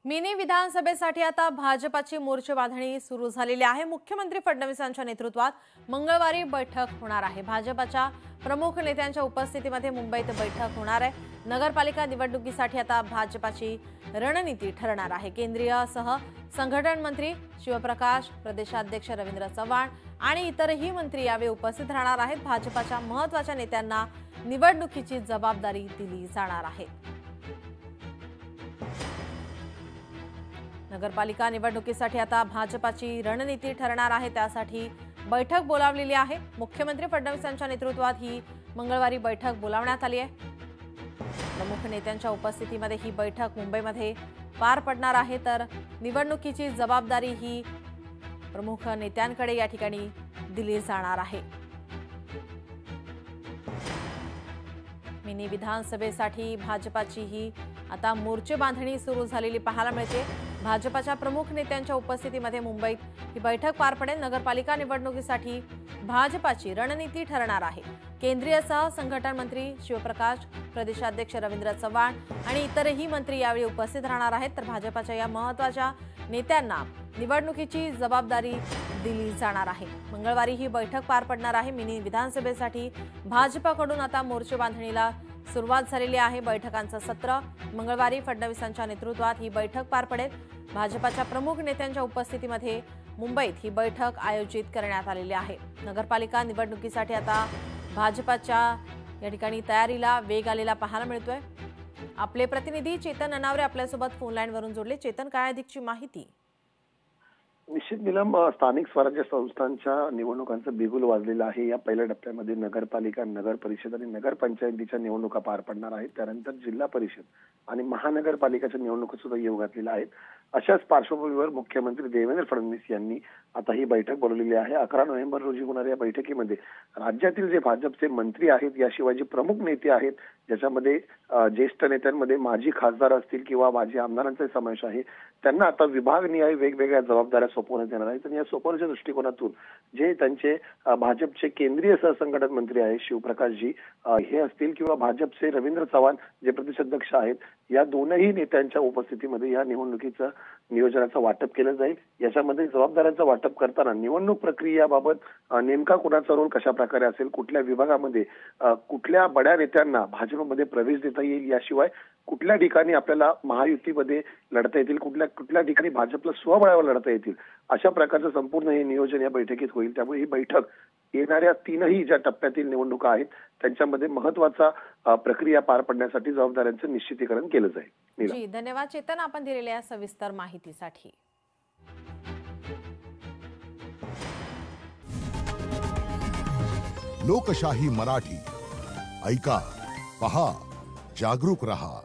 Mini विधानसभेसाठी आता भाजपाची मोर्चे बांधणी सुरू झालेली आहे। मुख्यमंत्री फडणवीसांच्या नेतृत्वात मंगळवारी बैठक होणार आहे। भाजपाच्या प्रमुख नेत्यांच्या उपस्थितीमध्ये मुंबईत बैठक होणार आहे। नगरपालिका निवडणुकीसाठी आता भाजपाची रणनीती ठरणार आहे। केंद्रीय सह संघटन मंत्री शिवप्रकाश, प्रदेशाध्यक्ष रवींद्र चव्हाण आणि इतरही मंत्री यावेळी उपस्थित राहणार आहेत। भाजपाच्या महत्त्वाच्या नेत्यांना निवडणुकीची जबाबदारी दिली जाणार आहे। नगरपालिका निवडणुकीसाठी आता भाजपाची रणनीती ठरणार आहे। त्यासाठी बैठक बोलावलेली आहे। मुख्यमंत्री फडणवीसांच्या नेतृत्वात ही मंगळवारी बैठक बोलावण्यात आली आहे। प्रमुख नेत्यांच्या उपस्थितीमध्ये ही बैठक मुंबईमध्ये पार पडणार आहे। तर निवडणुकीची जबाबदारी ही प्रमुख नेत्यांकडे या ठिकाणी दिली जाणार आहे। मिनी विधानसभेसाठी भाजपाची ही आता मोर्चे बांधणी सुरू झालेली पाहायला मिळते। भाजपाच्या प्रमुख नेत्यांच्या उपस्थितीमध्ये मुंबईत ही बैठक पार पडेल। नगरपालिका निवडणुकीसाठी भाजपाची रणनीती ठरणार आहे। केंद्रीय सह संघटन मंत्री शिवप्रकाश, प्रदेशाध्यक्ष रवींद्र चव्हाण आणि इतरही मंत्री यावेळी उपस्थित राहणार आहेत। तर भाजपाच्या या महत्त्वाच्या नेत्यांना निवडणुकीची जबाबदारी दिली जाणार आहे। मंगळवारी ही बैठक पार पडणार आहे। मिनी विधानसभेसाठी भाजपाकडून आता मोर्चे बांधणीला सुरुवात झालेली आहे। बैठकांचं सत्र मंगळवारी फडणवीसांच्या नेतृत्वात ही बैठक पार पडेल। भाजपाच्या प्रमुख नेत्यांच्या उपस्थितीमध्ये मुंबईत ही बैठक आयोजित करण्यात आलेली आहे। नगरपालिका निवडणुकीसाठी आता भाजपाच्या या ठिकाणी तयारीला वेग आलेला पाहायला मिळतोय। आपले प्रतिनिधी चेतन अनावरे आपल्यासोबत फोन लाईनवरून जोडले। चेतन, काय अधिकची माहिती? निश्चित निलम, स्थानिक स्वराज्य संस्थांच्या निवडणुकांचं बिगुल वाजलेलं आहे। या पहिल्या टप्प्यामध्ये नगरपालिका, नगर परिषद आणि नगरपंचायतीच्या निवडणुका पार पडणार आहेत। त्यानंतर जिल्हा परिषद आणि महानगरपालिकेच्या निवडणुका सुद्धा येऊ घातलेल्या आहेत। अशाच पार्श्वभूमीवर मुख्यमंत्री देवेंद्र फडणवीस यांनी आता ही बैठक बोलवलेली आहे। 11 नोव्हेंबर रोजी होणाऱ्या या बैठकीमध्ये राज्यातील जे भाजपचे मंत्री आहेत, याशिवाय जे प्रमुख नेते आहेत, ज्याच्यामध्ये ज्येष्ठ नेत्यांमध्ये माजी खासदार असतील किंवा माजी आमदारांचा समावेश आहे, त्यांना आता विभागनिहाय वेगवेगळ्या जबाबदाऱ्या सोपवण्यात येणार आहेत। आणि या सोपवण्याच्या दृष्टिकोनातून जे त्यांचे भाजपचे केंद्रीय सहसंघटन मंत्री आहेत शिवप्रकाशजी हे असतील किंवा भाजपचे रवींद्र चव्हाण जे प्रदेशाध्यक्ष आहेत, या दोनही नेत्यांच्या उपस्थितीमध्ये या निवडणुकीचं नियोजनाचं वाटप केलं जाईल। याच्यामध्ये जबाबदाऱ्यांचं वाटप करताना निवडणूक प्रक्रियेबाबत नेमका कोणाचा रोल कशा प्रकारे असेल, कुठल्या विभागामध्ये कुठल्या बड्या नेत्यांना भाजपमध्ये प्रवेश देता येईल, याशिवाय कुठल्या ठिकाणी आपल्याला महायुतीमध्ये लढता येतील, कुठल्या ठिकाणी भाजपला स्वबळावर लढता येतील, अशा प्रकारचं संपूर्ण हे नियोजन या बैठकीत होईल। त्यामुळे ही बैठक येणाऱ्या तीनही ज्या टप्प्यातील निवडणुका आहेत त्यांच्यामध्ये महत्त्वाचा प्रक्रिया पार पडण्यासाठी जबाबदाऱ्यांचं निश्चितीकरण केलं जाईल। जी, धन्यवाद चेतन, आपण दिलेल्या सविस्तर माहितीसाठी। लोकशाही मराठी ऐका, पहा, जागरूक रहा।